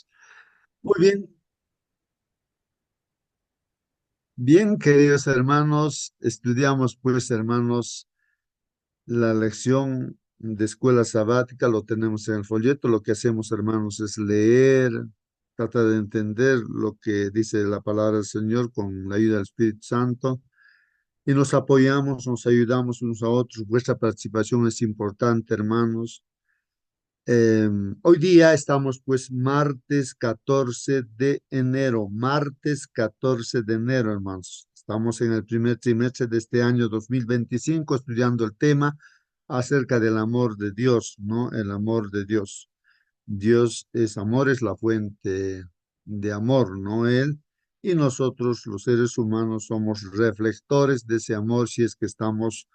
hermanos. Muy bien, bien, queridos hermanos, estudiamos pues, hermanos, la lección de escuela sabática, lo tenemos en el folleto. Lo que hacemos, hermanos, es leer, tratar de entender lo que dice la palabra del Señor con la ayuda del Espíritu Santo y nos apoyamos, nos ayudamos unos a otros. Vuestra participación es importante, hermanos. Hoy día estamos pues martes 14 de enero, martes 14 de enero, hermanos. Estamos en el primer trimestre de este año 2025 estudiando el tema acerca del amor de Dios, ¿no? El amor de Dios. Dios es amor, es la fuente de amor, ¿no? Él. Y nosotros, los seres humanos, somos reflectores de ese amor si es que estamos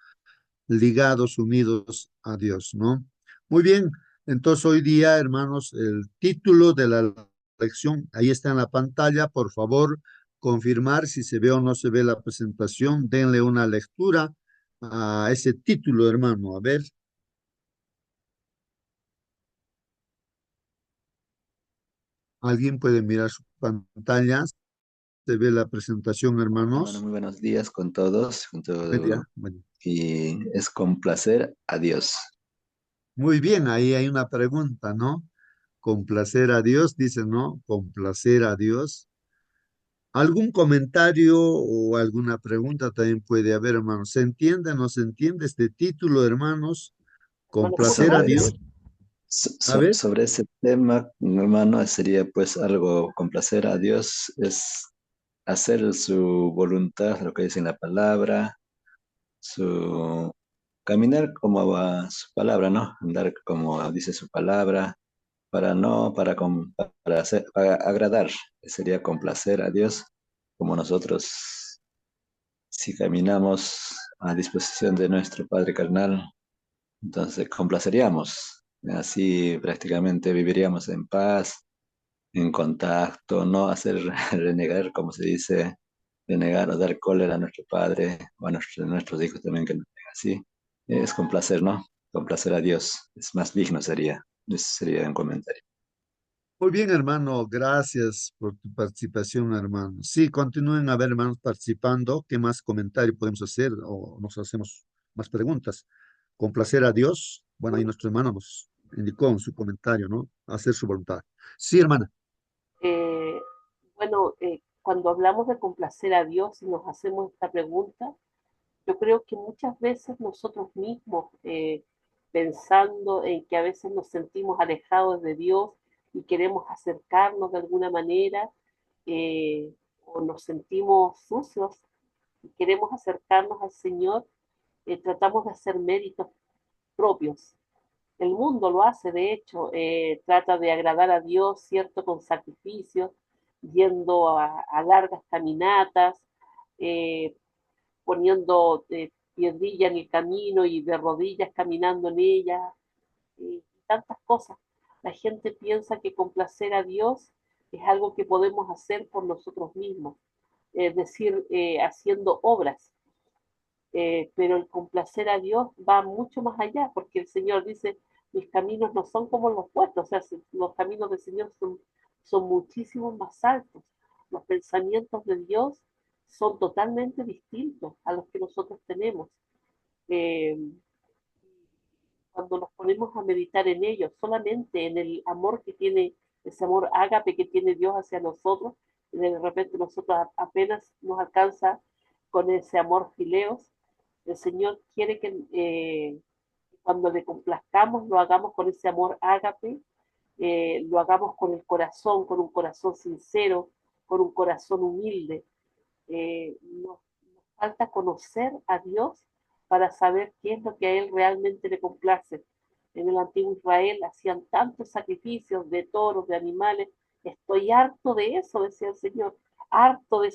ligados, unidos a Dios, ¿no? Muy bien, entonces hoy día, hermanos, el título de la lección, ahí está en la pantalla, por favor, confirmar si se ve o no se ve la presentación, denle una lectura a ese título, hermano, a ver, alguien puede mirar su pantalla, se ve la presentación, Hermano, hermanos. muy buenos días con todos, Buen día. Bueno, y es con placer a Dios. muy bien, ahí hay una pregunta, ¿no? Complacer a Dios, dice, ¿no? Complacer a Dios. ¿Algún comentario o alguna pregunta también puede haber, hermanos? ¿Se entiende o no se entiende este título, hermanos? Hermano, ¿cómo te Complacer a puedo Sobre, Dios. decir? es- A ver, sobre ese tema, hermano, sería pues algo, complacer a Dios es hacer su voluntad, lo que dice en la palabra, su caminar como va su palabra, ¿no? Andar como dice su palabra, para no, para agradar, sería complacer a Dios, como nosotros, si caminamos a disposición de nuestro Padre carnal, entonces complaceríamos. Así prácticamente viviríamos en paz, en contacto, no hacer renegar, como se dice, renegar o dar cólera a nuestro Padre o a nuestros hijos también que nos tengan así. Es complacer, ¿no? Complacer a Dios. Es más digno sería. Ese sería un comentario. muy bien, hermano. Gracias por tu participación, hermano. Sí, continúen a ver, hermanos, participando. ¿Qué más comentario podemos hacer o nos hacemos más preguntas? Complacer a Dios. Bueno, ahí nuestro hermano nos indicó en su comentario, ¿no? Hacer su voluntad. Sí, hermana. Eh, bueno, cuando hablamos de complacer a Dios y nos hacemos esta pregunta, yo creo que muchas veces nosotros mismos, pensando en que a veces nos sentimos alejados de Dios y queremos acercarnos de alguna manera, o nos sentimos sucios y queremos acercarnos al Señor, tratamos de hacer méritos propios. El mundo lo hace, de hecho, trata de agradar a Dios, ¿cierto? Con sacrificios, yendo a largas caminatas, eh, poniendo piedrilla en el camino y de rodillas caminando en ella, y tantas cosas. La gente piensa que complacer a Dios es algo que podemos hacer por nosotros mismos, es decir, haciendo obras, pero el complacer a Dios va mucho más allá, porque el Señor dice, mis caminos no son como los vuestros, o sea, los caminos del Señor son muchísimo más altos, los pensamientos de Dios son totalmente distintos a los que nosotros tenemos. Eh, Cuando nos ponemos a meditar en ellos, solamente en el amor que tiene, ese amor ágape que tiene Dios hacia nosotros, y de repente nosotros apenas nos alcanza con ese amor fileos. El Señor quiere que cuando le complazcamos lo hagamos con ese amor ágape, lo hagamos con el corazón, con un corazón sincero, con un corazón humilde. Nos falta conocer a Dios para saber qué es lo que a Él realmente le complace. En el antiguo Israel hacían tantos sacrificios de toros, de animales. Estoy harto de eso, decía el Señor, harto de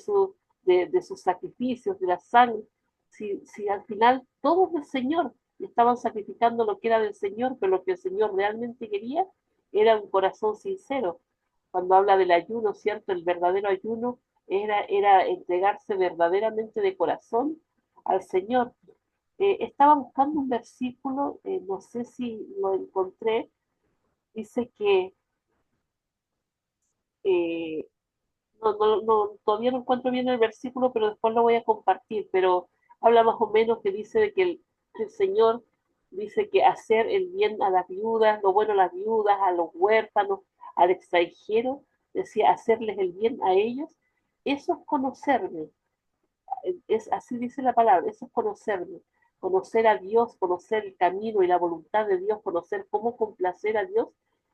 sus sacrificios, de la sangre. Si al final todos del Señor estaban sacrificando lo que era del Señor, pero lo que el Señor realmente quería era un corazón sincero. Cuando habla del ayuno, ¿cierto? El verdadero ayuno era entregarse verdaderamente de corazón al Señor. Estaba buscando un versículo, no sé si lo encontré, dice que eh, todavía no encuentro bien el versículo, pero después lo voy a compartir, pero habla más o menos que dice de que el Señor dice que hacer el bien a las viudas, lo bueno a las viudas, a los huérfanos, al extranjero, decía hacerles el bien a ellos, eso es conocerme, es así dice la palabra, eso es conocerme, conocer a Dios, conocer el camino y la voluntad de Dios, conocer cómo complacer a Dios,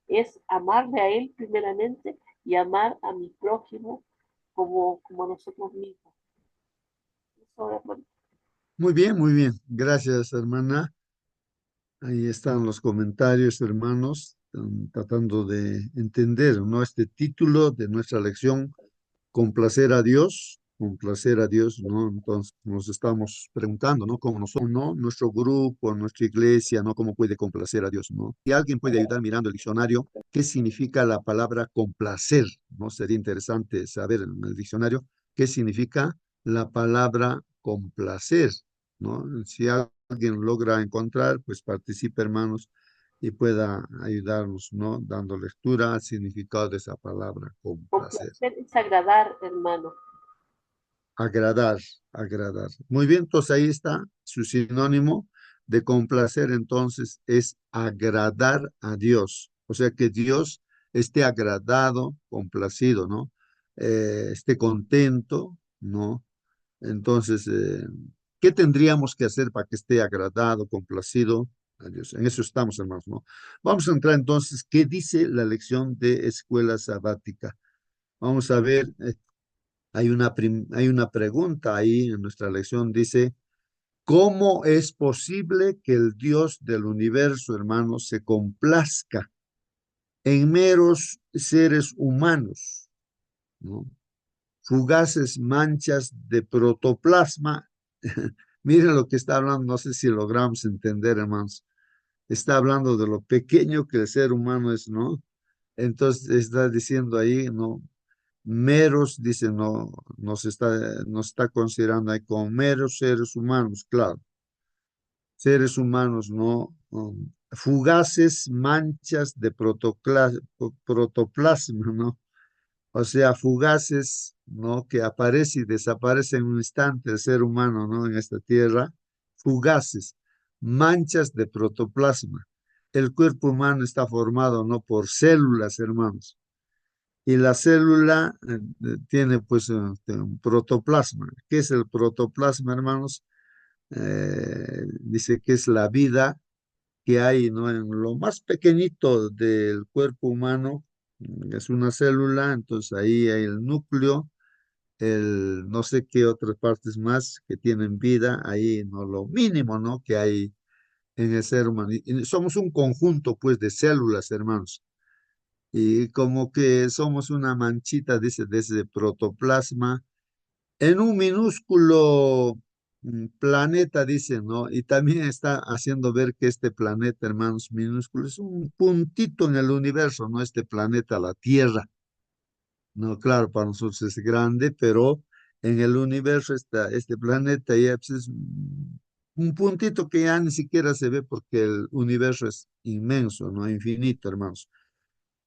es amarle a Él primeramente y amar a mi prójimo como a nosotros mismos. Eso es, bueno, Muy bien. Gracias, hermana. Ahí están los comentarios, hermanos, tratando de entender, ¿no? Este título de nuestra lección, complacer a Dios, ¿no? Entonces nos estamos preguntando, ¿no? ¿Cómo nosotros, ¿no? Nuestro grupo, nuestra iglesia, ¿no? ¿Cómo puede complacer a Dios, ¿no? Y alguien puede ayudar mirando el diccionario, ¿qué significa la palabra complacer? ¿No? Sería interesante saber en el diccionario qué significa la palabra complacer, ¿no? Si alguien logra encontrar, pues participe, hermanos, y pueda ayudarnos, ¿no? Dando lectura al significado de esa palabra, complacer. complacer es agradar, hermano. Agradar, agradar. Muy bien, entonces ahí está su sinónimo de complacer, entonces es agradar a Dios. O sea, que Dios esté agradado, complacido, ¿no? Esté contento, ¿no? Entonces, ¿qué tendríamos que hacer para que esté agradado, complacido a Dios? En eso estamos, hermanos, ¿no? Vamos a entrar entonces, ¿qué dice la lección de escuela sabática? Vamos a ver, hay una pregunta ahí en nuestra lección, dice, ¿cómo es posible que el Dios del universo, hermanos, se complazca en meros seres humanos, ¿no? Fugaces manchas de protoplasma. Miren lo que está hablando, no sé si logramos entender, hermanos. Está hablando de lo pequeño que el ser humano es, ¿no? Entonces está diciendo ahí, ¿no? Meros, dice, no, nos está considerando ahí como meros seres humanos, claro, seres humanos, no, fugaces manchas de protoplasma, ¿no? O sea, fugaces, ¿no? Que aparece y desaparece en un instante el ser humano, ¿no? En esta tierra, fugaces, manchas de protoplasma. El cuerpo humano está formado, ¿no? Por células, hermanos. Y la célula tiene pues un protoplasma. ¿Qué es el protoplasma, hermanos? Dice que es la vida que hay, ¿no? En lo más pequeñito del cuerpo humano, es una célula, entonces ahí hay el núcleo, el no sé qué otras partes más que tienen vida, ahí, ¿no? Lo mínimo, ¿no? Que hay en el ser humano. Y somos un conjunto, pues, de células, hermanos. Y como que somos una manchita, dice, de ese protoplasma en un minúsculo planeta, dice, ¿no? Y también está haciendo ver que este planeta, hermanos, minúsculo, es un puntito en el universo, ¿no? Este planeta, la Tierra, ¿no? Claro, para nosotros es grande, pero en el universo está este planeta ya pues, es un puntito que ya ni siquiera se ve porque el universo es inmenso, ¿no? Infinito, hermanos.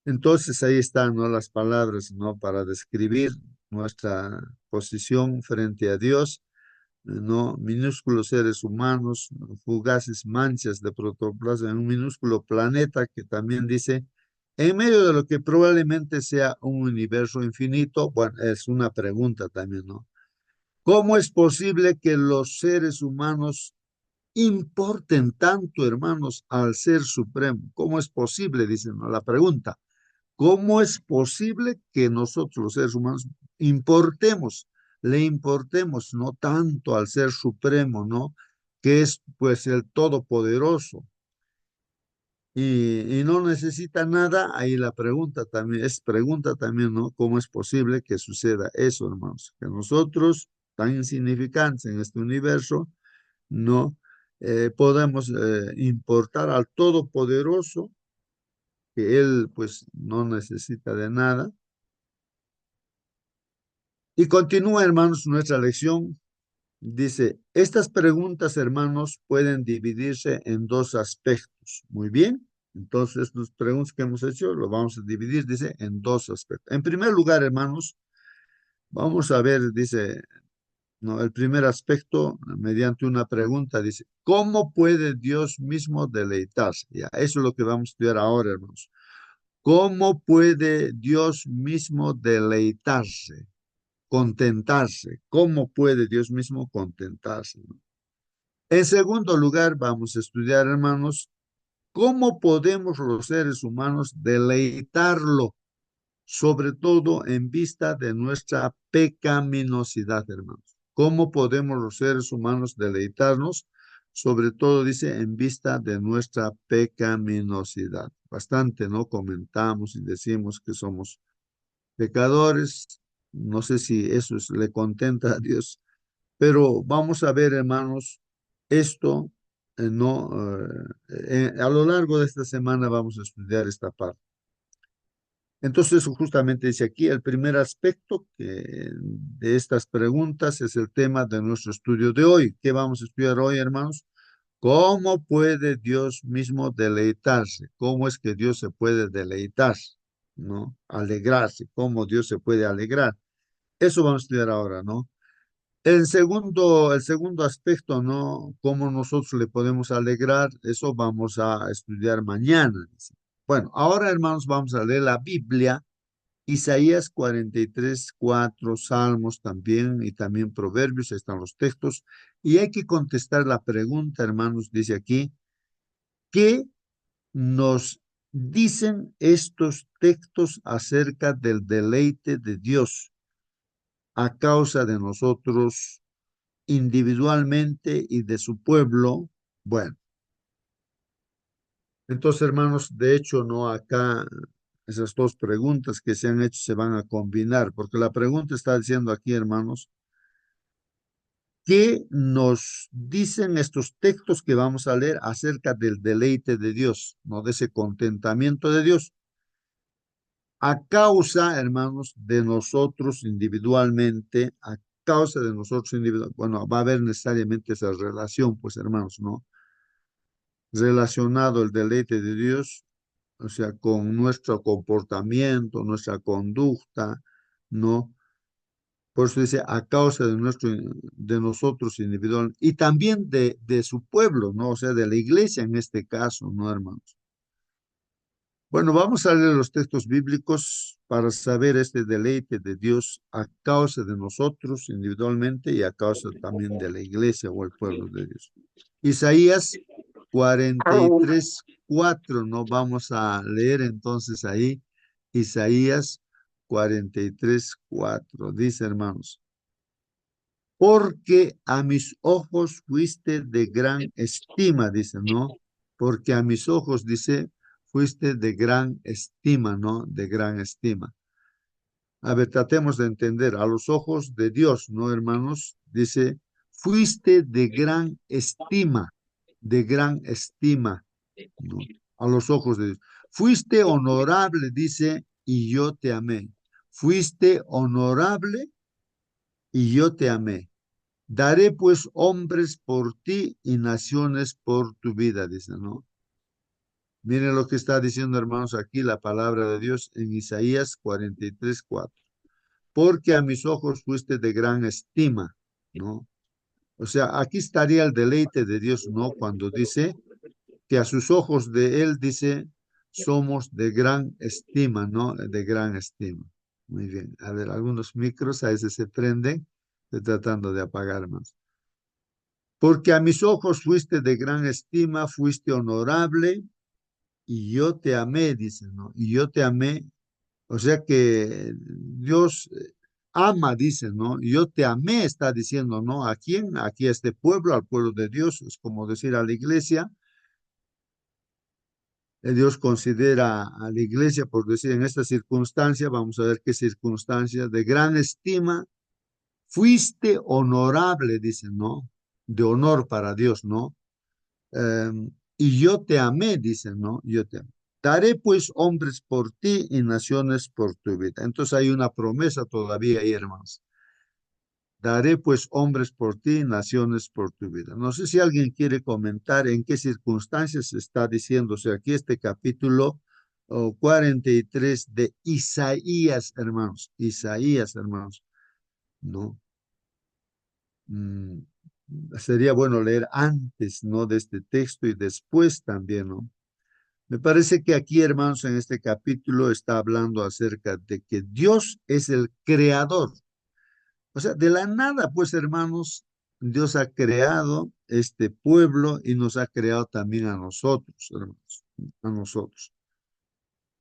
Entonces ahí están, ¿no? Las palabras, ¿no? Para describir nuestra posición frente a Dios, ¿no? Minúsculos seres humanos, ¿no? Fugaces manchas de protoplasma en un minúsculo planeta que también dice, en medio de lo que probablemente sea un universo infinito, bueno, es una pregunta también, ¿no? ¿Cómo es posible que los seres humanos importen tanto, hermanos, al Ser Supremo? ¿Cómo es posible? Dicen, ¿no? La pregunta. ¿Cómo es posible que nosotros los seres humanos importemos, le importemos no tanto al Ser Supremo, ¿no? Que es pues el Todopoderoso y no necesita nada? Ahí la pregunta también, es pregunta también, ¿no? ¿Cómo es posible que suceda eso, hermanos? Que nosotros, tan insignificantes en este universo, no podemos importar al Todopoderoso, que Él pues no necesita de nada. Y continúa, hermanos, nuestra lección. Dice, estas preguntas, hermanos, pueden dividirse en dos aspectos. Muy bien. Entonces, las preguntas que hemos hecho lo vamos a dividir, dice, en dos aspectos. En primer lugar, hermanos, vamos a ver, dice, no, el primer aspecto, mediante una pregunta, dice, ¿cómo puede Dios mismo deleitarse? Ya, eso es lo que vamos a estudiar ahora, hermanos. ¿Cómo puede Dios mismo deleitarse, contentarse? ¿Cómo puede Dios mismo contentarse? ¿No? En segundo lugar, vamos a estudiar, hermanos, ¿cómo podemos los seres humanos deleitarlo? Sobre todo en vista de nuestra pecaminosidad, hermanos. ¿Cómo podemos los seres humanos deleitarnos? Sobre todo, dice, en vista de nuestra pecaminosidad. Bastante, ¿no? Comentamos y decimos que somos pecadores. No sé si eso le contenta a Dios, pero vamos a ver, hermanos, esto, no, a lo largo de esta semana vamos a estudiar esta parte. Entonces, justamente dice aquí, el primer aspecto de estas preguntas es el tema de nuestro estudio de hoy. ¿Qué vamos a estudiar hoy, hermanos? ¿Cómo puede Dios mismo deleitarse? ¿Cómo es que Dios se puede deleitar? ¿No? Alegrarse. ¿Cómo Dios se puede alegrar? Eso vamos a estudiar ahora, ¿no? El segundo aspecto, ¿no? ¿Cómo nosotros le podemos alegrar? Eso vamos a estudiar mañana. Dice. Bueno, ahora, hermanos, vamos a leer la Biblia. Isaías 43, 4, Salmos también y también Proverbios, ahí están los textos. Y hay que contestar la pregunta, hermanos, dice aquí, ¿qué nos dicen estos textos acerca del deleite de Dios a causa de nosotros individualmente y de su pueblo? Bueno, entonces, hermanos, de hecho, no acá esas dos preguntas que se han hecho se van a combinar, porque la pregunta está diciendo aquí, hermanos, ¿qué nos dicen estos textos que vamos a leer acerca del deleite de Dios, no de ese contentamiento de Dios? A causa, hermanos, de nosotros individualmente, a causa de nosotros individualmente, bueno, va a haber necesariamente esa relación, pues, hermanos, ¿no? Relacionado el deleite de Dios, o sea, con nuestro comportamiento, nuestra conducta, ¿no? Por eso dice, a causa de nosotros individual y también de su pueblo, ¿no? O sea, de la iglesia en este caso, ¿no, hermanos? Bueno, vamos a leer los textos bíblicos para saber este deleite de Dios a causa de nosotros individualmente y a causa también de la iglesia o el pueblo de Dios. Isaías 43, 4, no vamos a leer entonces ahí. Isaías 43, 4, dice, hermanos. Porque a mis ojos fuiste de gran estima, dice, ¿no? Porque a mis ojos, dice, fuiste de gran estima, ¿no? De gran estima. A ver, tratemos de entender, a los ojos de Dios, ¿no, hermanos? Dice, fuiste de gran estima, ¿no? A los ojos de Dios. Fuiste honorable, dice, y yo te amé. Fuiste honorable y yo te amé. Daré pues hombres por ti y naciones por tu vida, dice, ¿no? Miren lo que está diciendo, hermanos, aquí la palabra de Dios en Isaías 43, 4. Porque a mis ojos fuiste de gran estima, ¿no? O sea, aquí estaría el deleite de Dios, ¿no? Cuando dice que a sus ojos de Él, dice, somos de gran estima, ¿no? De gran estima. Muy bien. A ver, algunos micros a veces se prenden. Estoy tratando de apagar más. Porque a mis ojos fuiste de gran estima, fuiste honorable y yo te amé, dice, ¿no? Y yo te amé, o sea que Dios ama, dice, ¿no? Yo te amé, está diciendo, ¿no? ¿A quién? Aquí a este pueblo, al pueblo de Dios, es como decir a la iglesia. Dios considera a la iglesia, por decir, en esta circunstancia, vamos a ver qué circunstancia, de gran estima, fuiste honorable, dice, ¿no? De honor para Dios, ¿no? Y yo te amé, dice, ¿no? Yo te amé. Daré pues hombres por ti y naciones por tu vida. Entonces hay una promesa todavía ahí, hermanos. daré pues hombres por ti, naciones por tu vida. No sé si alguien quiere comentar en qué circunstancias está diciéndose aquí este capítulo 43 de Isaías, hermanos. Isaías, hermanos, ¿no? Mm, sería bueno leer antes, ¿no? De este texto y después también, ¿no? Me parece que aquí, hermanos, en este capítulo está hablando acerca de que Dios es el creador. O sea, de la nada, pues, hermanos, Dios ha creado este pueblo y nos ha creado también a nosotros, hermanos, a nosotros,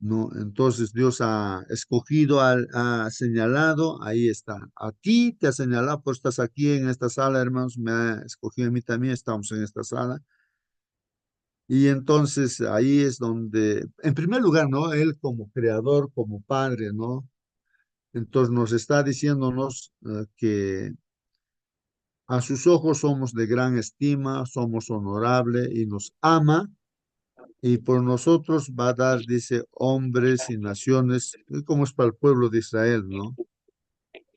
¿no? Entonces Dios ha escogido, ha señalado, ahí está. A ti te ha señalado, pues estás aquí en esta sala, hermanos, me ha escogido a mí también, estamos en esta sala. Y entonces ahí es donde, en primer lugar, ¿no? Él como creador, como padre, ¿no? Entonces nos está diciéndonos que a sus ojos somos de gran estima, somos honorable y nos ama, y por nosotros va a dar, dice, hombres y naciones, como es para el pueblo de Israel, ¿no?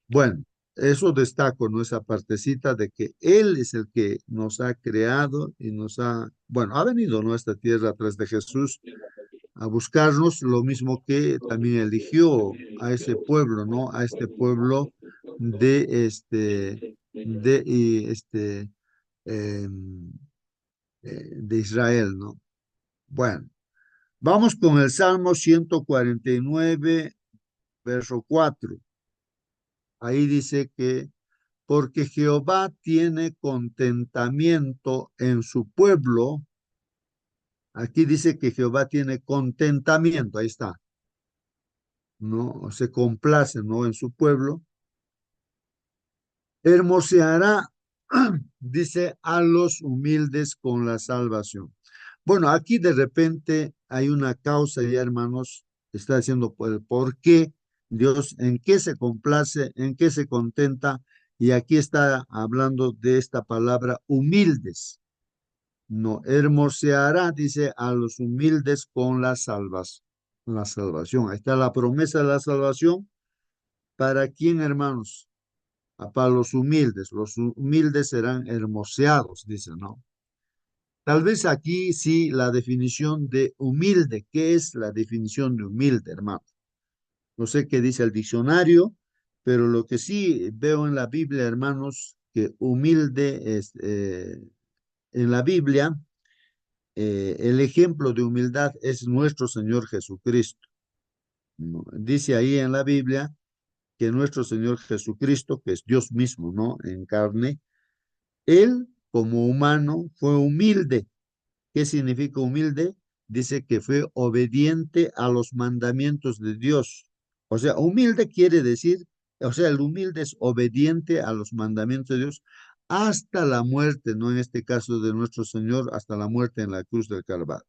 Bueno, eso destaco, ¿no? Esa partecita de que Él es el que nos ha creado y nos ha, bueno, ha venido, ¿no? A esta tierra a través de Jesús a buscarnos, lo mismo que también eligió a ese pueblo, ¿no? A este pueblo de em, de Israel, ¿no? Bueno, vamos con el Salmo 149, verso 4. Ahí dice que, porque Jehová tiene contentamiento en su pueblo. Aquí dice que Jehová tiene contentamiento, ahí está, ¿no? Se complace, ¿no? En su pueblo. Hermoseará, dice, a los humildes con la salvación. Bueno, aquí de repente hay una causa ya, hermanos, está diciendo por qué Dios, en qué se complace, en qué se contenta, y aquí está hablando de esta palabra humildes. No, hermoseará, dice, a los humildes con la salvación. La salvación. Ahí está la promesa de la salvación. ¿Para quién, hermanos? Para los humildes. Los humildes serán hermoseados, dice, ¿no? Tal vez aquí sí la definición de humilde. ¿Qué es la definición de humilde, hermano? No sé qué dice el diccionario, pero lo que sí veo en la Biblia, hermanos, que humilde es, en la Biblia, el ejemplo de humildad es nuestro Señor Jesucristo, ¿no? Dice ahí en la Biblia que nuestro Señor Jesucristo, que es Dios mismo, ¿no? En carne, Él como humano fue humilde. ¿Qué significa humilde? Dice que fue obediente a los mandamientos de Dios. O sea, humilde quiere decir, o sea, el humilde es obediente a los mandamientos de Dios hasta la muerte, no en este caso de nuestro Señor, hasta la muerte en la cruz del Calvario.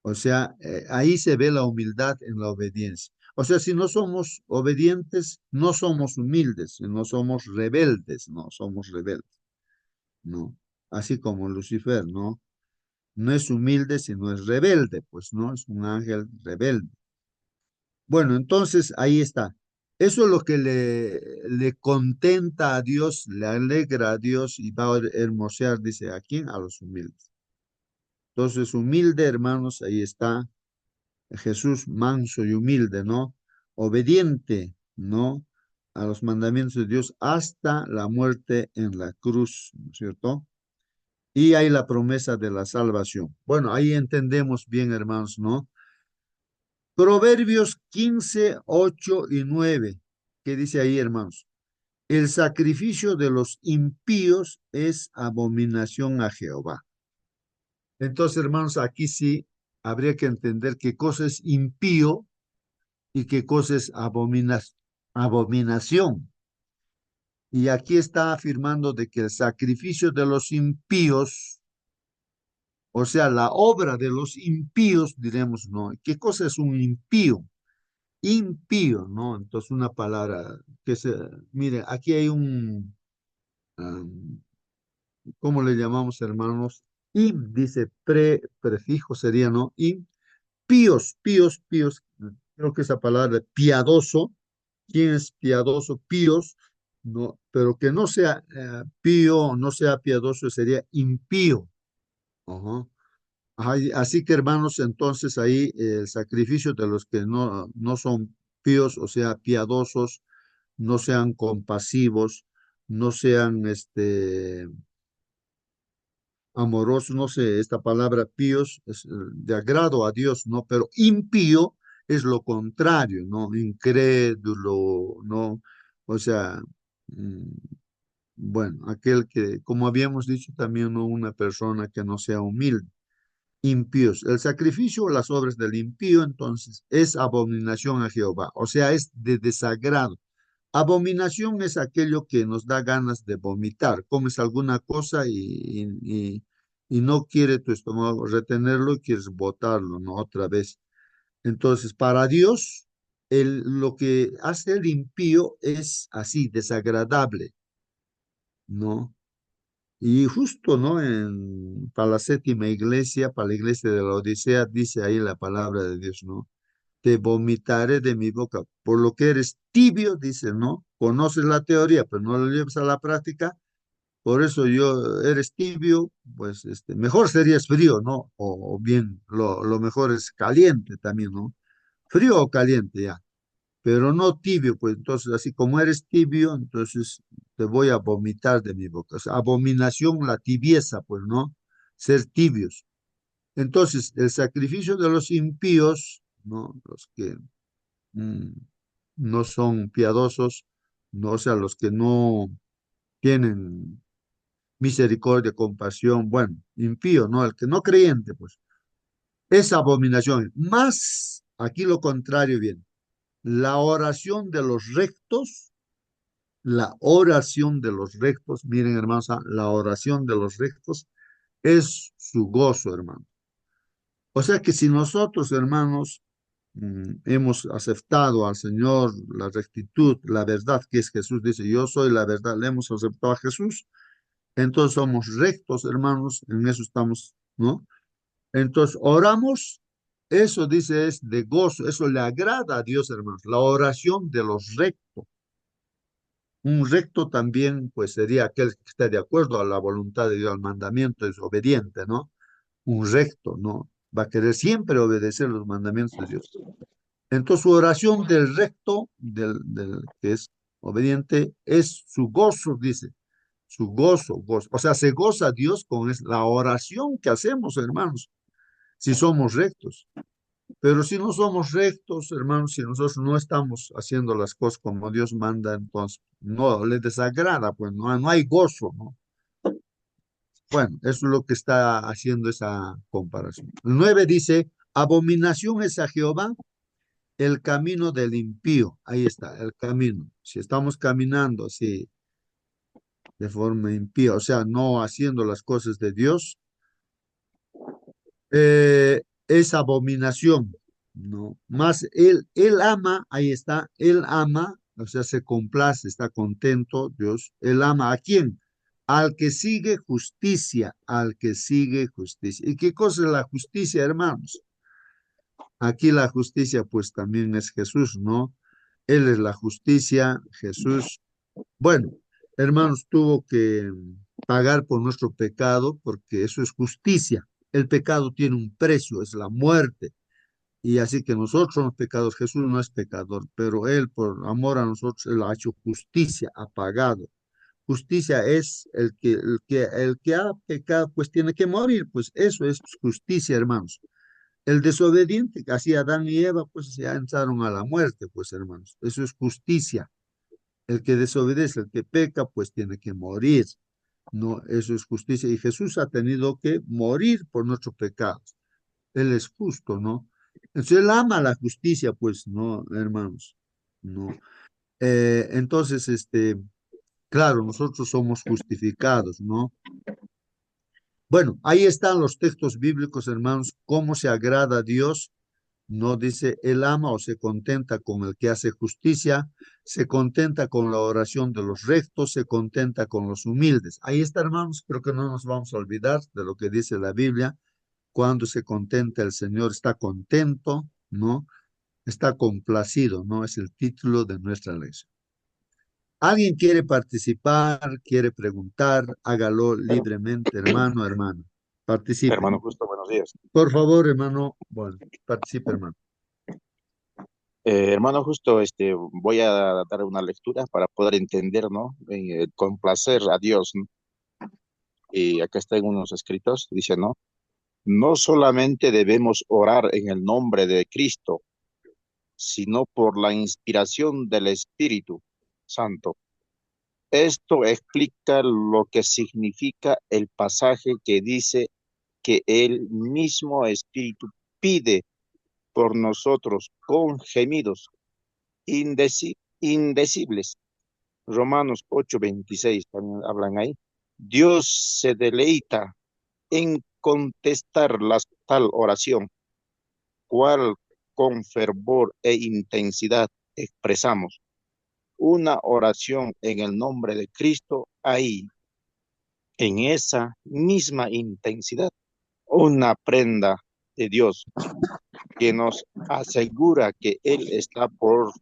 O sea, ahí se ve la humildad en la obediencia. O sea, si no somos obedientes, no somos humildes, no somos rebeldes, no somos rebeldes, ¿no? Así como Lucifer, ¿no? No es humilde, sino es rebelde, pues no, es un ángel rebelde. Bueno, entonces ahí está. Eso es lo que le contenta a Dios, le alegra a Dios y va a hermosear, dice, ¿a quién? A los humildes. Entonces, humilde, hermanos, ahí está Jesús, manso y humilde, ¿no? Obediente, ¿no? A los mandamientos de Dios hasta la muerte en la cruz, ¿no es cierto? Y hay la promesa de la salvación. Bueno, ahí entendemos bien, hermanos, ¿no? Proverbios 15, 8 y 9. ¿Qué dice ahí, hermanos? El sacrificio de los impíos es abominación a Jehová. Entonces, hermanos, aquí sí habría que entender qué cosa es impío y qué cosa es abominación. Y aquí está afirmando de que el sacrificio de los impíos, o sea, la obra de los impíos, diremos, ¿no? ¿Qué cosa es un impío? Impío, ¿no? Entonces una palabra que se, mire, aquí hay um, ¿cómo le llamamos, hermanos? Dice prefijo sería, ¿no? Píos, píos, píos, creo que esa palabra piadoso, ¿quién es piadoso? Píos, ¿no? Pero que no sea pío, no sea piadoso, sería impío. Ajá. Así que hermanos, entonces ahí el sacrificio de los que no son píos, o sea, piadosos, no sean compasivos, no sean amorosos, no sé, esta palabra píos es de agrado a Dios, ¿no? Pero impío es lo contrario, ¿no? Incrédulo, ¿no? O sea, mm, bueno, aquel que, como habíamos dicho también, ¿no? Una persona que no sea humilde. Impíos. El sacrificio o las obras del impío, entonces, es abominación a Jehová, o sea, es de desagrado. Abominación es aquello que nos da ganas de vomitar. Comes alguna cosa y no quiere tu estómago retenerlo y quieres botarlo, ¿no? Otra vez. Entonces, para Dios, lo que hace el impío es así, desagradable, ¿no? Y justo, ¿no? Para la séptima iglesia, para la iglesia de la Odisea, dice ahí la palabra de Dios, ¿no? Te vomitaré de mi boca, por lo que eres tibio, dice, ¿no? Conoces la teoría, pero no la llevas a la práctica, por eso eres tibio, pues mejor serías frío, ¿no? O bien, lo mejor es caliente también, ¿no? Frío o caliente, ya, pero no tibio, pues entonces, así como eres tibio, entonces te voy a vomitar de mi boca. O sea, abominación, la tibieza, pues, ¿no? Ser tibios. Entonces, el sacrificio de los impíos, ¿no? Los que mm, no son piadosos, no, o sea, los que no tienen misericordia, compasión, bueno, impío, ¿no? El que no creyente, pues, es abominación. Más, aquí lo contrario bien, la oración de los rectos, la oración de los rectos, miren hermanos, la oración de los rectos es su gozo, hermano. O sea que si nosotros, hermanos, hemos aceptado al Señor la rectitud, la verdad que es Jesús, dice, yo soy la verdad, le hemos aceptado a Jesús, entonces somos rectos, hermanos, en eso estamos, ¿no? Entonces oramos, eso dice es de gozo, eso le agrada a Dios, hermanos, la oración de los rectos. Un recto también, pues sería aquel que está de acuerdo a la voluntad de Dios, al mandamiento, es obediente, ¿no? Un recto, ¿no? Va a querer siempre obedecer los mandamientos de Dios. Entonces, su oración del recto, del que es obediente, es su gozo, dice, su gozo, gozo. O sea, se goza Dios con la oración que hacemos, hermanos, si somos rectos. Pero si no somos rectos, hermanos, si nosotros no estamos haciendo las cosas como Dios manda, entonces no le desagrada, pues no hay gozo, ¿no? Bueno, eso es lo que está haciendo esa comparación. El 9 dice, abominación es a Jehová el camino del impío. Ahí está, el camino. Si estamos caminando así de forma impía, o sea, no haciendo las cosas de Dios, es abominación, ¿no? Más él ama, ahí está, él ama, o sea, se complace, está contento, Dios, él ama ¿a quién? Al que sigue justicia, al que sigue justicia. ¿Y qué cosa es la justicia, hermanos? Aquí la justicia, pues también es Jesús, ¿no? Él es la justicia, Jesús. Bueno, hermanos, tuvo que pagar por nuestro pecado porque eso es justicia. El pecado tiene un precio, es la muerte. Y así que nosotros somos pecados. Jesús no es pecador, pero Él por amor a nosotros, Él ha hecho justicia, ha pagado. Justicia es el que ha pecado, pues tiene que morir. Pues eso es justicia, hermanos. El desobediente, así Adán y Eva, pues ya entraron a la muerte, pues hermanos. Eso es justicia. El que desobedece, el que peca, pues tiene que morir. No, eso es justicia. Y Jesús ha tenido que morir por nuestros pecados. Él es justo, ¿no? Entonces él ama la justicia, pues, ¿no, hermanos? No. Entonces, claro, nosotros somos justificados, ¿no? Bueno, ahí están los textos bíblicos, hermanos, cómo se agrada a Dios. No dice, él ama o se contenta con el que hace justicia, se contenta con la oración de los rectos, se contenta con los humildes. Ahí está, hermanos, creo que no nos vamos a olvidar de lo que dice la Biblia. Cuando se contenta el Señor, está contento, ¿no? Está complacido, ¿no? Es el título de nuestra lección. ¿Alguien quiere participar, quiere preguntar? Hágalo libremente, hermano, hermano. Participe. Hermano Justo, buenos días. Por favor, hermano. Bueno, participe, hermano. Hermano Justo, voy a dar una lectura para poder entender, ¿no? Complacer a Dios, ¿no? Y acá está en unos escritos, dice, ¿no? No solamente debemos orar en el nombre de Cristo, sino por la inspiración del Espíritu Santo. Esto explica lo que significa el pasaje que dice que el mismo Espíritu pide por nosotros con gemidos indecibles. Romanos 8:26 también hablan ahí. Dios se deleita en contestar tal oración, cual con fervor e intensidad expresamos una oración en el nombre de Cristo, ahí, en esa misma intensidad, una prenda de Dios que nos asegura que Él está por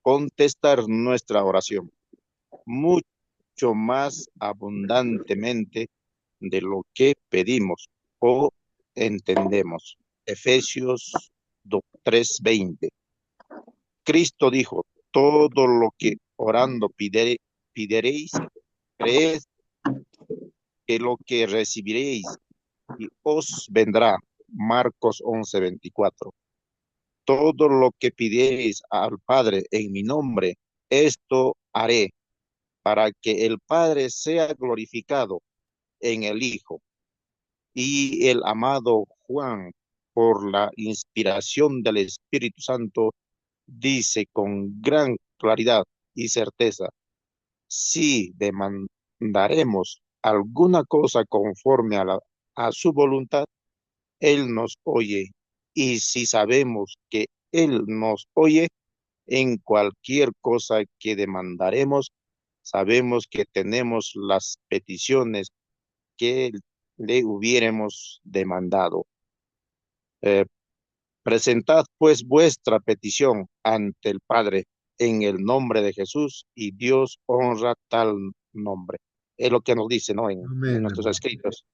contestar nuestra oración mucho más abundantemente de lo que pedimos o entendemos. Efesios 3:20. Cristo dijo, todo lo que orando pideréis, creed que lo que recibiréis y os vendrá. Marcos 11:24. Todo lo que pidiereis al Padre en mi nombre, esto haré, para que el Padre sea glorificado en el Hijo. Y el amado Juan, por la inspiración del Espíritu Santo, dice con gran claridad y certeza, si demandaremos alguna cosa conforme a su voluntad, Él nos oye. Y si sabemos que Él nos oye, en cualquier cosa que demandaremos, sabemos que tenemos las peticiones que le hubiéramos demandado. Eh, Presentad pues vuestra petición ante el Padre en el nombre de Jesús y Dios honra tal nombre. Es lo que nos dice, ¿no? En Amén, nuestros hermano. escritos.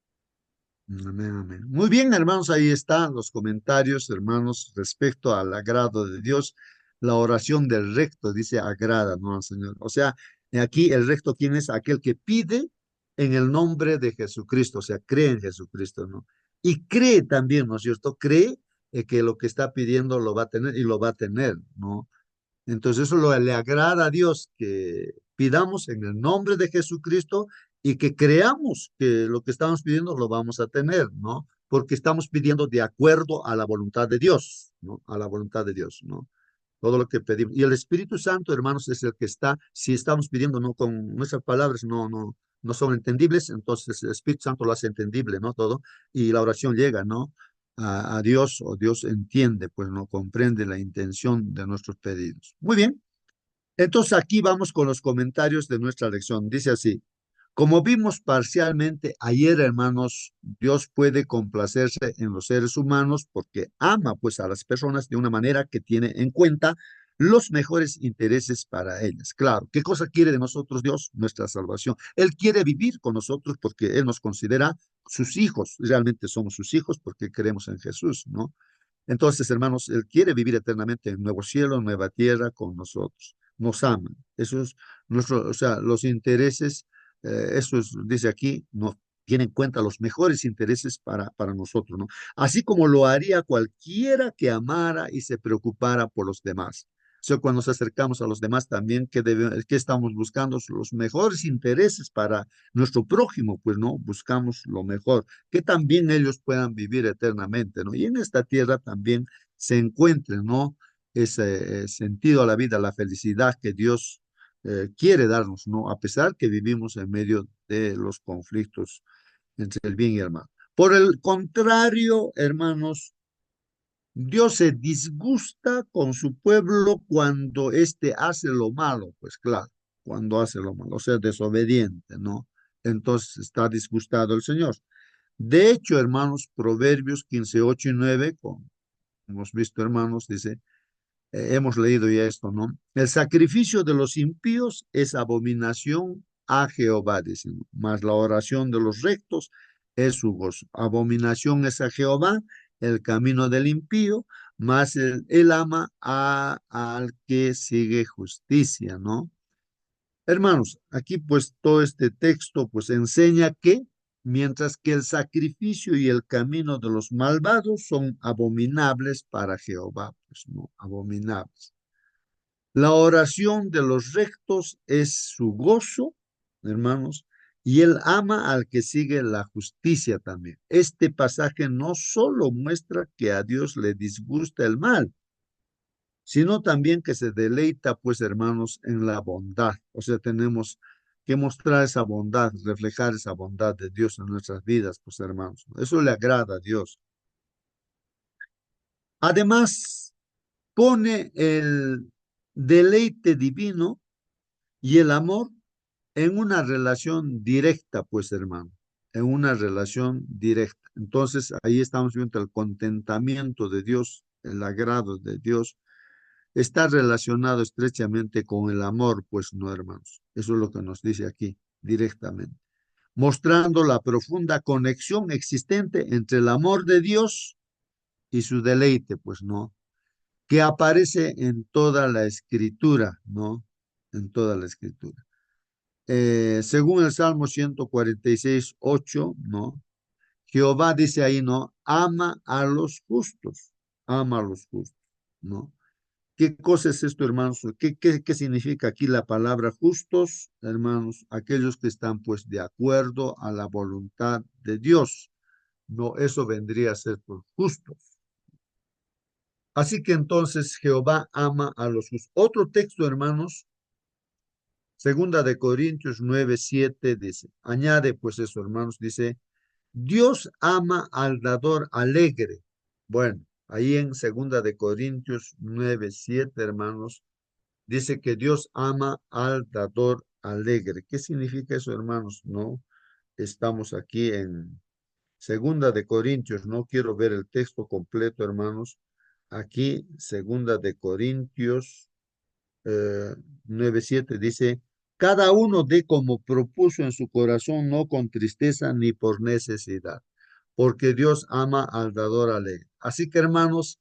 Amén, amén. Muy bien, hermanos, ahí están los comentarios, hermanos, respecto al agrado de Dios. La oración del recto dice agrada, ¿no? Al Señor. O sea, aquí el recto, ¿quién es? Aquel que pide en el nombre de Jesucristo, o sea, cree en Jesucristo, ¿no? Y cree también, ¿no es cierto? Cree que lo que está pidiendo lo va a tener y lo va a tener, ¿no? Entonces eso le agrada a Dios que pidamos en el nombre de Jesucristo y que creamos que lo que estamos pidiendo lo vamos a tener, ¿no? Porque estamos pidiendo de acuerdo a la voluntad de Dios, ¿no? A la voluntad de Dios, ¿no? Todo lo que pedimos. Y el Espíritu Santo, hermanos, es el que está, si estamos pidiendo no con nuestras palabras, no son entendibles, entonces el Espíritu Santo lo hace entendible, ¿no? Todo, y la oración llega, ¿no? A Dios, o Dios entiende, pues no comprende la intención de nuestros pedidos. Muy bien, entonces aquí vamos con los comentarios de nuestra lección. Dice así, como vimos parcialmente ayer, hermanos, Dios puede complacerse en los seres humanos porque ama pues a las personas de una manera que tiene en cuenta los mejores intereses para ellas. Claro, ¿qué cosa quiere de nosotros Dios? Nuestra salvación. Él quiere vivir con nosotros porque Él nos considera sus hijos. Realmente somos sus hijos porque creemos en Jesús, ¿no? Entonces, hermanos, Él quiere vivir eternamente en nuevo cielo, nueva tierra con nosotros. Nos ama. Eso es nuestro, o sea, los intereses, eso es, dice aquí, nos tiene en cuenta los mejores intereses para nosotros, ¿no? Así como lo haría cualquiera que amara y se preocupara por los demás. O sea, cuando nos acercamos a los demás también, ¿qué estamos buscando? Los mejores intereses para nuestro prójimo, pues, ¿no? Buscamos lo mejor que también ellos puedan vivir eternamente, ¿no? Y en esta tierra también se encuentre, ¿no? Ese sentido a la vida, la felicidad que Dios quiere darnos, ¿no? A pesar que vivimos en medio de los conflictos entre el bien y el mal. Por el contrario, hermanos, Dios se disgusta con su pueblo cuando éste hace lo malo, pues claro, cuando hace lo malo, o sea, desobediente, ¿no? Entonces está disgustado el Señor. De hecho, hermanos, Proverbios 15:8 y 9, como hemos visto, hermanos, dice, hemos leído ya esto, ¿no? El sacrificio de los impíos es abominación a Jehová, dice, ¿no? Mas la oración de los rectos es su gozo. Abominación es a Jehová el camino del impío, mas él ama al que sigue justicia, ¿no? Hermanos, aquí pues todo este texto pues enseña que mientras que el sacrificio y el camino de los malvados son abominables para Jehová, pues no, abominables. La oración de los rectos es su gozo, hermanos, y él ama al que sigue la justicia también. Este pasaje no solo muestra que a Dios le disgusta el mal, sino también que se deleita, pues, hermanos, en la bondad. O sea, tenemos que mostrar esa bondad, reflejar esa bondad de Dios en nuestras vidas, pues, hermanos. Eso le agrada a Dios. Además, pone el deleite divino y el amor en una relación directa, pues, hermano, en una relación directa. Entonces, ahí estamos viendo el contentamiento de Dios, el agrado de Dios está relacionado estrechamente con el amor, pues no, hermanos. Eso es lo que nos dice aquí directamente, mostrando la profunda conexión existente entre el amor de Dios y su deleite, pues no, que aparece en toda la escritura, ¿no? En toda la escritura. Según el Salmo 146, 8, ¿no? Jehová dice ahí, ¿no? Ama a los justos, ama a los justos, ¿no? ¿Qué cosa es esto, hermanos? ¿Qué significa aquí la palabra justos, hermanos? Aquellos que están pues de acuerdo a la voluntad de Dios. No, eso vendría a ser pues, justos. Así que entonces Jehová ama a los justos. Otro texto, hermanos, segunda de Corintios 9:7 dice, añade pues eso, hermanos, dice, Dios ama al dador alegre. Bueno, ahí en segunda de Corintios 9:7, hermanos, dice que Dios ama al dador alegre. ¿Qué significa eso, hermanos? No, estamos aquí en Segunda de Corintios. No quiero ver el texto completo, hermanos. Aquí, Segunda de Corintios 9:7 dice, cada uno dé como propuso en su corazón, no con tristeza ni por necesidad, porque Dios ama al dador alegre. Así que, hermanos,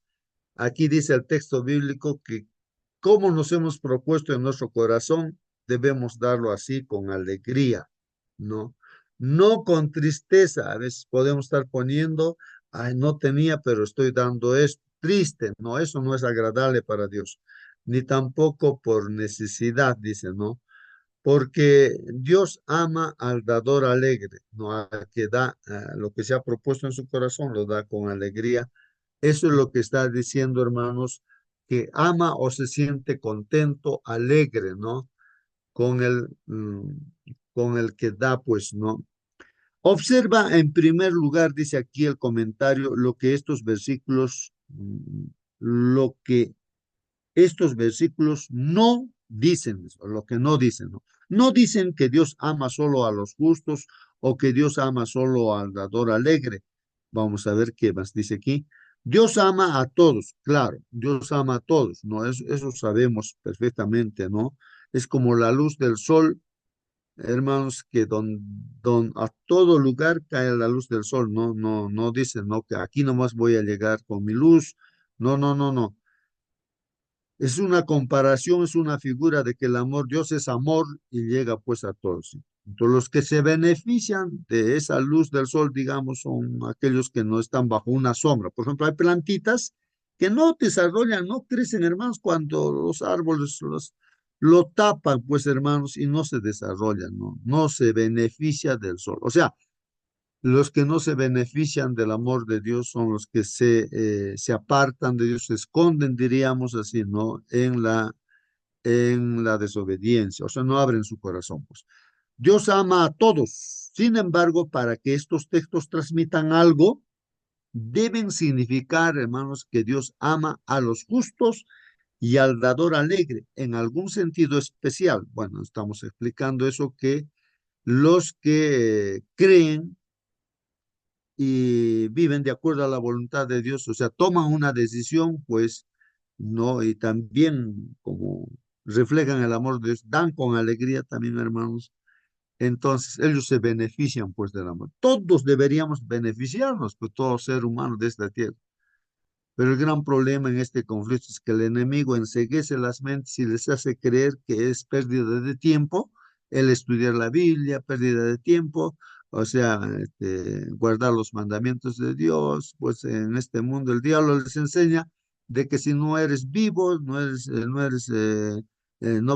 aquí dice el texto bíblico que como nos hemos propuesto en nuestro corazón, debemos darlo así con alegría, ¿no? No con tristeza. A veces podemos estar poniendo, ay, no tenía, pero estoy dando esto. Triste, no, eso no es agradable para Dios. Ni tampoco por necesidad, dice, ¿no? Porque Dios ama al dador alegre, no al que da lo que se ha propuesto en su corazón, lo da con alegría. Eso es lo que está diciendo, hermanos, que ama o se siente contento, alegre, ¿no? Con con el que da, pues, ¿no? Observa en primer lugar, dice aquí el comentario, lo que estos versículos, lo que estos versículos no dicen, o lo que no dicen, ¿no? No dicen que Dios ama solo a los justos o que Dios ama solo al dador alegre. Vamos a ver qué más dice aquí. Dios ama a todos, claro, Dios ama a todos, ¿no? Eso sabemos perfectamente, ¿no? Es como la luz del sol, hermanos, que a todo lugar cae la luz del sol, no, no, no dicen, no, que aquí nomás voy a llegar con mi luz, no, no, no, no. Es una comparación, es una figura de que el amor, Dios es amor y llega pues a todos. Entonces, los que se benefician de esa luz del sol, digamos, son aquellos que no están bajo una sombra. Por ejemplo, hay plantitas que no desarrollan, no crecen, hermanos, cuando los árboles lo tapan, pues, hermanos, y no se desarrollan, ¿no? No se beneficia del sol. O sea, los que no se benefician del amor de Dios son los que se apartan de Dios, se esconden, diríamos así, ¿no? En la desobediencia, o sea, no abren su corazón, pues. Dios ama a todos. Sin embargo, para que estos textos transmitan algo, deben significar, hermanos, que Dios ama a los justos y al dador alegre, en algún sentido especial. Bueno, estamos explicando eso que los que creen y viven de acuerdo a la voluntad de Dios, o sea, toman una decisión, pues, ¿no? Y también como reflejan el amor de Dios, dan con alegría también, hermanos. Entonces, ellos se benefician pues del amor. Todos deberíamos beneficiarnos, pues todo ser humano de esta tierra. Pero el gran problema en este conflicto es que el enemigo enceguece las mentes y les hace creer que es pérdida de tiempo el estudiar la Biblia, pérdida de tiempo, o sea, guardar los mandamientos de Dios. Pues en este mundo el diablo les enseña de que si no eres vivo, no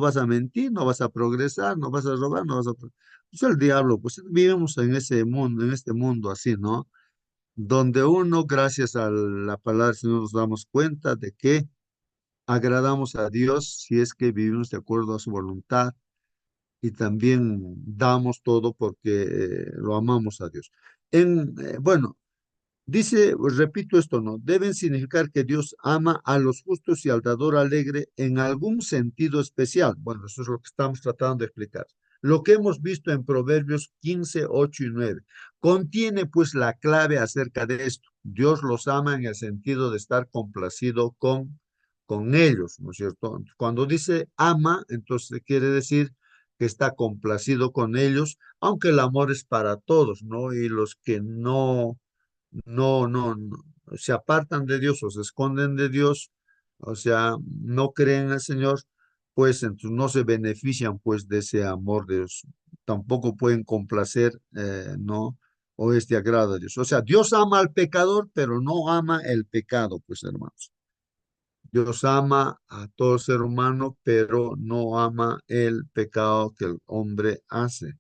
vas a mentir, no vas a progresar, no vas a robar, no vas a... Pues el diablo, pues vivimos en ese mundo, en este mundo así, ¿no? Donde uno, gracias a la palabra del Señor, nos damos cuenta de que agradamos a Dios si es que vivimos de acuerdo a su voluntad y también damos todo porque lo amamos a Dios. Bueno, dice, pues, repito esto, ¿no? Deben significar que Dios ama a los justos y al dador alegre en algún sentido especial. Bueno, eso es lo que estamos tratando de explicar. Lo que hemos visto en Proverbios 15, 8 y 9 contiene pues la clave acerca de esto. Dios los ama en el sentido de estar complacido con ellos, ¿no es cierto? Cuando dice ama, entonces quiere decir que está complacido con ellos, aunque el amor es para todos, ¿no? Y los que no, se apartan de Dios o se esconden de Dios, o sea, no creen en el Señor, pues entonces no se benefician pues de ese amor de Dios, tampoco pueden complacer, ¿no? O este agrado a Dios. O sea, Dios ama al pecador, pero no ama el pecado, pues hermanos. Dios ama a todo ser humano, pero no ama el pecado que el hombre hace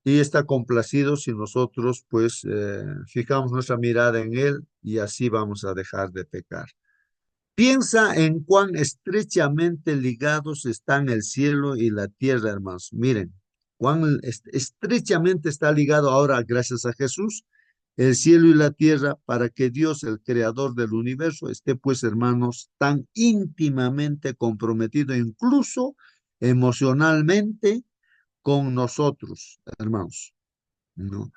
y está complacido si nosotros pues fijamos nuestra mirada en Él y así vamos a dejar de pecar. Piensa en cuán estrechamente ligados están el cielo y la tierra, hermanos. Miren, cuán estrechamente está ligado ahora, gracias a Jesús, el cielo y la tierra, para que Dios, el creador del universo, esté, pues, hermanos, tan íntimamente comprometido, incluso emocionalmente, con nosotros, hermanos. ¿No?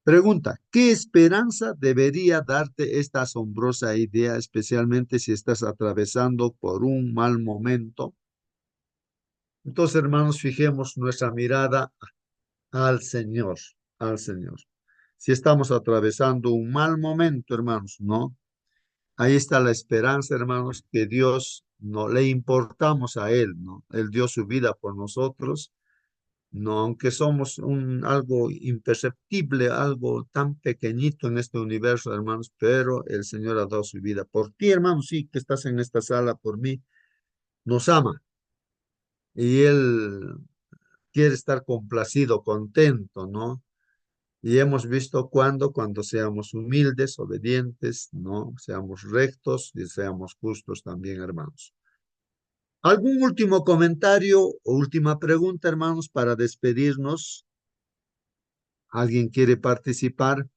Pregunta, ¿qué esperanza debería darte esta asombrosa idea, especialmente si estás atravesando por un mal momento? Entonces, hermanos, fijemos nuestra mirada al Señor, al Señor. Si estamos atravesando un mal momento, hermanos, ¿no? Ahí está la esperanza, hermanos, que Dios no le importamos a Él, ¿no? Él dio su vida por nosotros. No, aunque somos algo imperceptible, algo tan pequeñito en este universo, hermanos, pero el Señor ha dado su vida por ti, hermanos, sí, que estás en esta sala por mí, nos ama y Él quiere estar complacido, contento, ¿no? Y hemos visto cuando seamos humildes, obedientes, ¿no? Seamos rectos y seamos justos también, hermanos. ¿Algún último comentario o última pregunta, hermanos, para despedirnos? ¿Alguien quiere participar?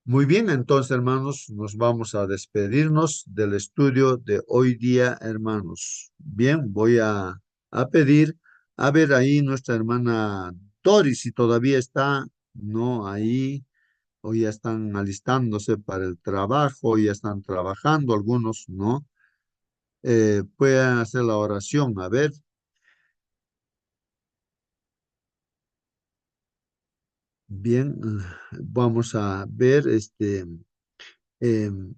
Muy bien, entonces, hermanos, nos vamos a despedirnos del estudio de hoy día, hermanos. Bien, voy a pedir, a ver ahí nuestra hermana Doris, si todavía está, no, ahí, o ya están alistándose para el trabajo, ya están trabajando, algunos, ¿no? Pueden hacer la oración, a ver. Bien, vamos a ver, em,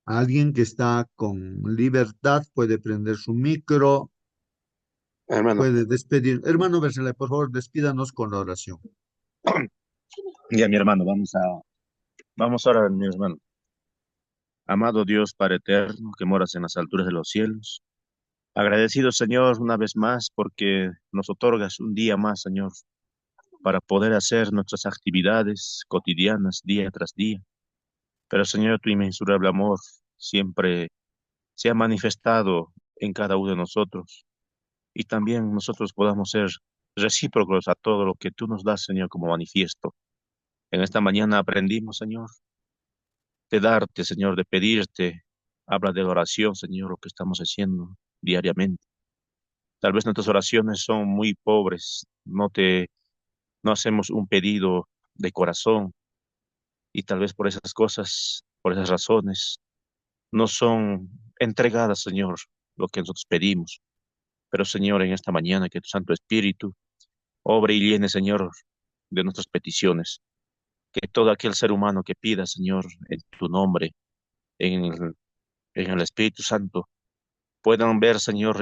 alguien que está con libertad puede prender su micro, Hermano, puede despedir. Hermano Bersele, por favor, despídanos con la oración. ya mi hermano, vamos ahora, mi hermano. Amado Dios, Padre eterno, que moras en las alturas de los cielos. Agradecido, Señor, una vez más porque nos otorgas un día más, Señor, para poder hacer nuestras actividades cotidianas día tras día. Pero, Señor, tu inmensurable amor siempre se ha manifestado en cada uno de nosotros y también nosotros podamos ser recíprocos a todo lo que tú nos das, Señor, como manifiesto. En esta mañana aprendimos, Señor, de darte, Señor, de pedirte. Habla de la oración, Señor, lo que estamos haciendo diariamente. Tal vez nuestras oraciones son muy pobres, no hacemos un pedido de corazón, y tal vez por esas cosas, por esas razones, no son entregadas, Señor, lo que nosotros pedimos. Pero, Señor, en esta mañana que tu Santo Espíritu obre y llene, Señor, de nuestras peticiones. Que todo aquel ser humano que pida, Señor, en tu nombre, en en el Espíritu Santo, puedan ver, Señor,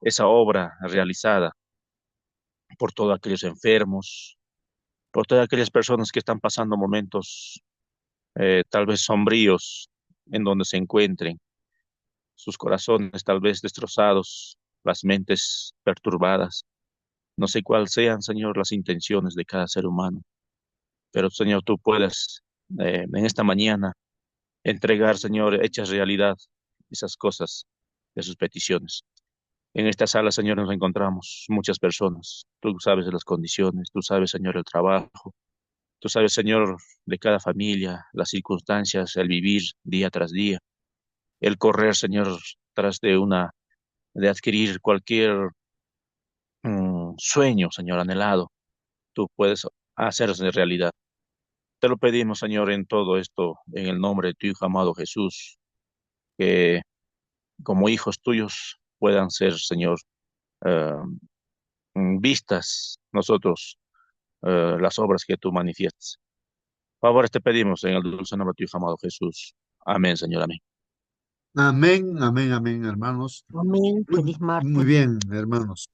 esa obra realizada por todos aquellos enfermos, por todas aquellas personas que están pasando momentos tal vez sombríos en donde se encuentren, sus corazones tal vez destrozados, las mentes perturbadas. No sé cuáles sean, Señor, las intenciones de cada ser humano, pero, Señor, tú puedes en esta mañana entregar, Señor, hechas realidad esas cosas de sus peticiones. En esta sala, Señor, nos encontramos muchas personas. Tú sabes de las condiciones, tú sabes, Señor, el trabajo, tú sabes, Señor, de cada familia, las circunstancias, el vivir día tras día, el correr, Señor, tras de adquirir cualquier sueño, Señor, anhelado. Tú puedes hacerse realidad. Te lo pedimos, Señor, en todo esto, en el nombre de tu Hijo amado Jesús, que como hijos tuyos puedan ser, Señor, eh, vistas nosotros las obras que tú manifiestas. Favores te pedimos en el dulce nombre de tu Hijo amado Jesús. Amén, Señor, amén. Amén, amén, amén, hermanos. Amén. Muy, Feliz muy martes. bien, hermanos.